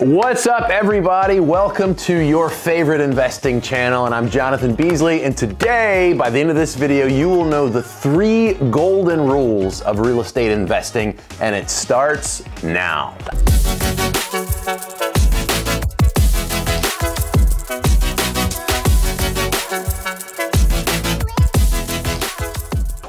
What's up, everybody? Welcome to your favorite investing channel, and I'm Jonathan Beasley, and today, by the end of this video, you will know the 3 golden rules of real estate investing, and it starts now.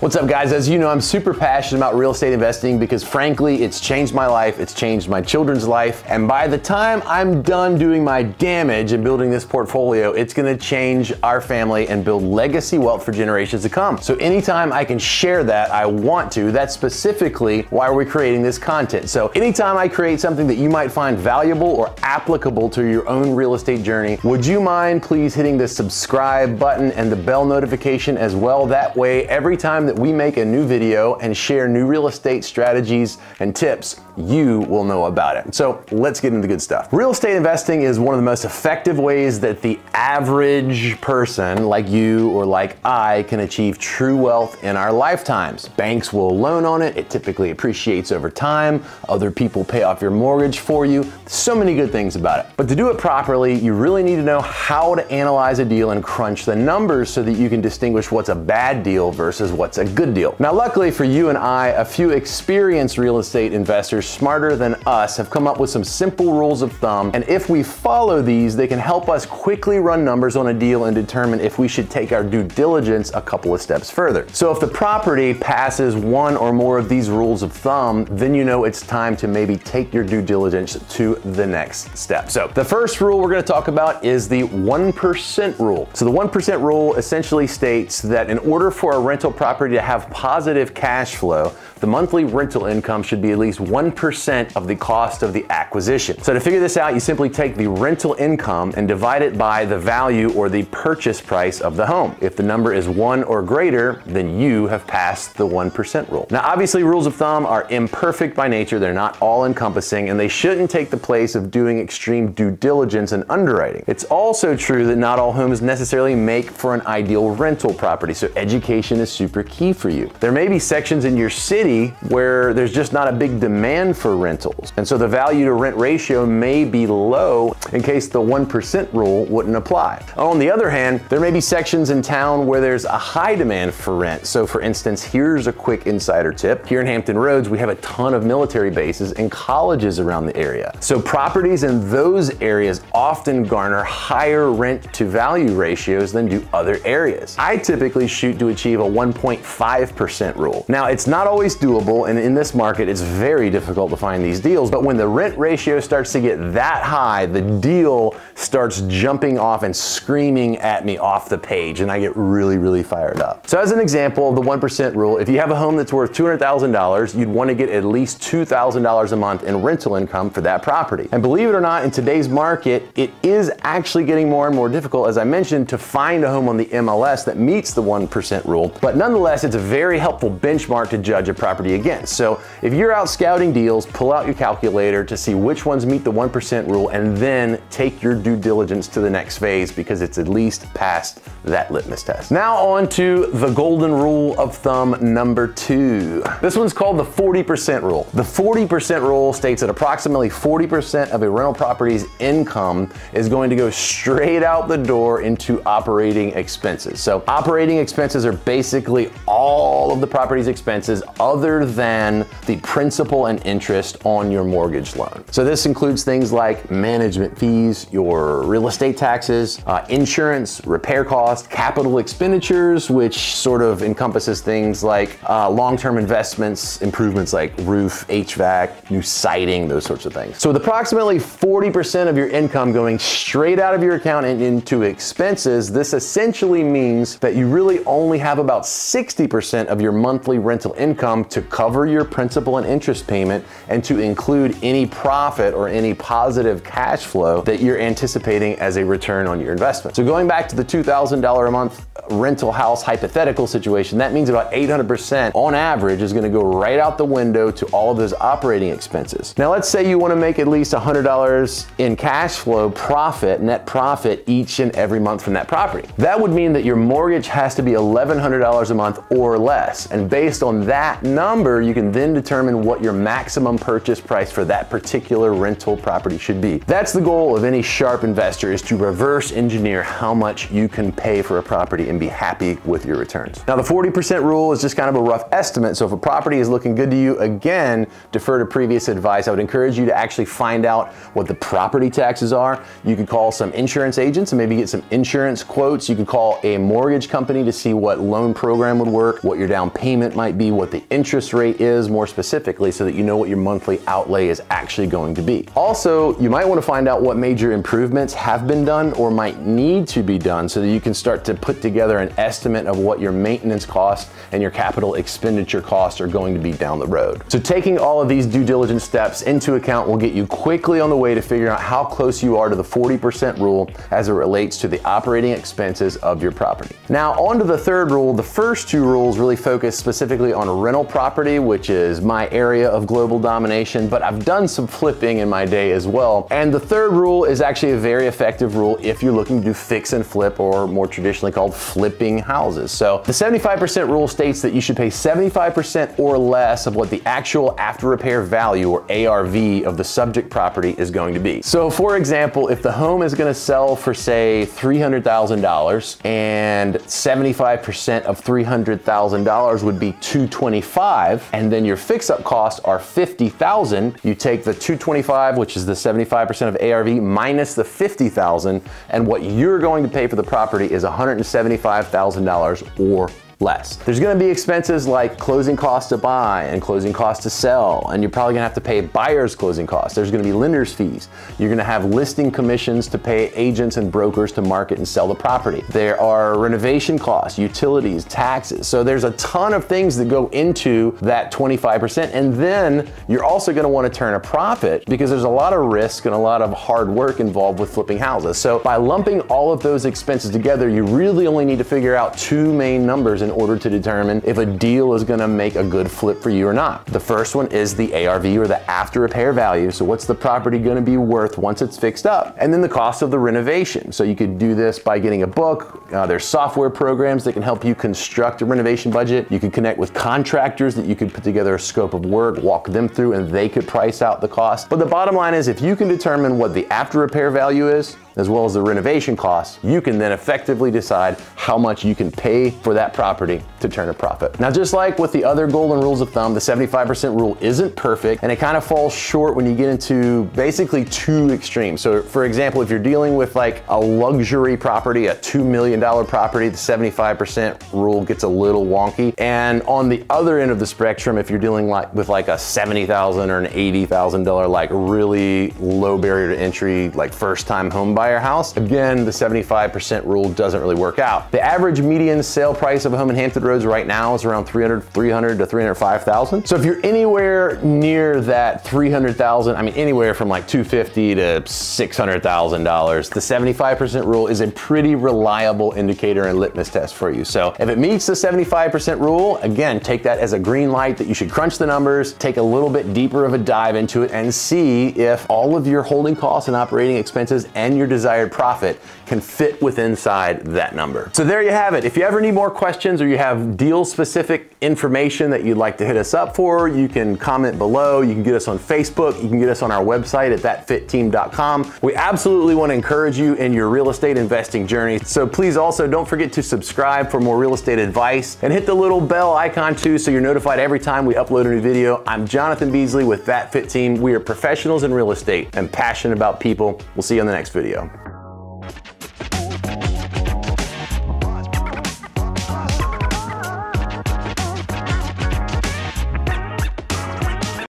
What's up, guys? As you know, I'm super passionate about real estate investing because frankly, it's changed my life, it's changed my children's life, and by the time I'm done doing my damage and building this portfolio, it's gonna change our family and build legacy wealth for generations to come. So anytime I can share that, I want to. That's specifically why we're creating this content. So anytime I create something that you might find valuable or applicable to your own real estate journey, would you mind please hitting the subscribe button and the bell notification as well? That way, every time that we make a new video and share new real estate strategies and tips, you will know about it. So let's get into the good stuff. Real estate investing is one of the most effective ways that the average person like you or like I can achieve true wealth in our lifetimes. Banks will loan on it. It typically appreciates over time. Other people pay off your mortgage for you. So many good things about it. But to do it properly, you really need to know how to analyze a deal and crunch the numbers so that you can distinguish what's a bad deal versus what's a good deal. Now, luckily for you and I, a few experienced real estate investors smarter than us have come up with some simple rules of thumb, and if we follow these, they can help us quickly run numbers on a deal and determine if we should take our due diligence a couple of steps further. So if the property passes one or more of these rules of thumb, then you know it's time to maybe take your due diligence to the next step. So the first rule we're going to talk about is the 1% rule. So the 1% rule essentially states that in order for a rental property to have positive cash flow, the monthly rental income should be at least 1% of the cost of the acquisition. So to figure this out, you simply take the rental income and divide it by the value or the purchase price of the home. If the number is 1 or greater, then you have passed the 1% rule. Now, obviously, rules of thumb are imperfect by nature. They're not all encompassing, and they shouldn't take the place of doing extreme due diligence and underwriting. It's also true that not all homes necessarily make for an ideal rental property, so education is super key for you. There may be sections in your city where there's just not a big demand for rentals, and so the value to rent ratio may be low in case the 1% rule wouldn't apply. On the other hand, there may be sections in town where there's a high demand for rent. So for instance, here's a quick insider tip. Here in Hampton Roads, we have a ton of military bases and colleges around the area. So properties in those areas often garner higher rent to value ratios than do other areas. I typically shoot to achieve a 1.5% rule. Now, it's not always doable, and in this market, it's very difficult to find these deals, but when the rent ratio starts to get that high, the deal starts jumping off and screaming at me off the page, and I get really, really fired up. So as an example of the 1% rule, if you have a home that's worth $200,000, you'd want to get at least $2,000 a month in rental income for that property. And believe it or not, in today's market, it is actually getting more and more difficult, as I mentioned, to find a home on the MLS that meets the 1% rule, but nonetheless, it's a very helpful benchmark to judge a property against. So if you're out scouting deals, pull out your calculator to see which ones meet the 1% rule, and then take your due diligence to the next phase because it's at least passed that litmus test. Now on to the golden rule of thumb number 2. This one's called the 40% rule. The 40% rule states that approximately 40% of a rental property's income is going to go straight out the door into operating expenses. So operating expenses are basically all of the property's expenses other than the principal and interest on your mortgage loan. So this includes things like management fees, your real estate taxes, insurance, repair costs, capital expenditures, which sort of encompasses things like long-term investments, improvements like roof, HVAC, new siding, those sorts of things. So with approximately 40% of your income going straight out of your account and into expenses, this essentially means that you really only have about 60% of your monthly rental income to cover your principal and interest payment and to include any profit or any positive cash flow that you're anticipating as a return on your investment. So going back to the $2,000 a month rental house hypothetical situation, that means about 800% on average is going to go right out the window to all of those operating expenses. Now let's say you want to make at least $100 in cash flow profit, net profit each and every month from that property. That would mean that your mortgage has to be $1,100 a month or less. And based on that number, you can then determine what your maximum purchase price for that particular rental property should be. That's the goal of any sharp investor, is to reverse engineer how much you can pay for a property and be happy with your returns. Now, the 40% rule is just kind of a rough estimate. So if a property is looking good to you, again, defer to previous advice. I would encourage you to actually find out what the property taxes are. You could call some insurance agents and maybe get some insurance quotes. You could call a mortgage company to see what loan program would work, what your down payment might be, what the interest rate is more specifically, so that you know what your monthly outlay is actually going to be. Also, you might want to find out what major improvements have been done or might need to be done, so that you can start to put together an estimate of what your maintenance costs and your capital expenditure costs are going to be down the road. So taking all of these due diligence steps into account will get you quickly on the way to figuring out how close you are to the 40% rule as it relates to the operating expenses of your property. Now, on to the third rule. The first two rules really focus specifically on rental property, which is my area of global domination, but I've done some flipping in my day as well. And the third rule is actually a very effective rule if you're looking to do fix and flip, or more traditionally called flipping houses. So the 75% rule states that you should pay 75% or less of what the actual after repair value, or ARV, of the subject property is going to be. So for example, if the home is going to sell for, say, $300,000 and 75% of $300,000 would be $225,000, and then your fix-up costs are $50,000, you take the $225,000, which is the 75% of ARV, minus the $50,000, and what you're going to pay for the property is $175,000 or less. There's going to be expenses like closing costs to buy and closing costs to sell, and you're probably going to have to pay buyer's closing costs. There's going to be lender's fees. You're going to have listing commissions to pay agents and brokers to market and sell the property. There are renovation costs, utilities, taxes. So there's a ton of things that go into that 25%, and then you're also going to want to turn a profit, because there's a lot of risk and a lot of hard work involved with flipping houses. So by lumping all of those expenses together, you really only need to figure out two main numbers in order to determine if a deal is going to make a good flip for you or not. The first one is the ARV, or the after repair value. So what's the property going to be worth once it's fixed up? And then the cost of the renovation. So you could do this by getting a book. There's software programs that can help you construct a renovation budget. You could connect with contractors that you could put together a scope of work, walk them through, and they could price out the cost. But the bottom line is, if you can determine what the after repair value is, as well as the renovation costs, you can then effectively decide how much you can pay for that property to turn a profit. Now, just like with the other golden rules of thumb, the 75% rule isn't perfect, and it kind of falls short when you get into basically two extremes. So for example, if you're dealing with like a luxury property, a $2 million property, the 75% rule gets a little wonky. And on the other end of the spectrum, if you're dealing with like a $70,000 or an $80,000, like really low barrier to entry, like first time home buyer house, again, the 75% rule doesn't really work out. The average median sale price of a home in Hampton Roads right now is around $300,000 to $305,000. So if you're anywhere near that $300,000, I mean anywhere from like $250,000 to $600,000, the 75% rule is a pretty reliable indicator and litmus test for you. So if it meets the 75% rule, again, take that as a green light that you should crunch the numbers, take a little bit deeper of a dive into it, and see if all of your holding costs and operating expenses and your desired profit can fit within inside that number. So there you have it. If you ever need more questions or you have deal specific information that you'd like to hit us up for, you can comment below. You can get us on Facebook. You can get us on our website at thatfitteam.com. We absolutely want to encourage you in your real estate investing journey. So please also don't forget to subscribe for more real estate advice, and hit the little bell icon too, so you're notified every time we upload a new video. I'm Jonathan Beasley with That Fit Team. We are professionals in real estate and passionate about people. We'll see you on the next video.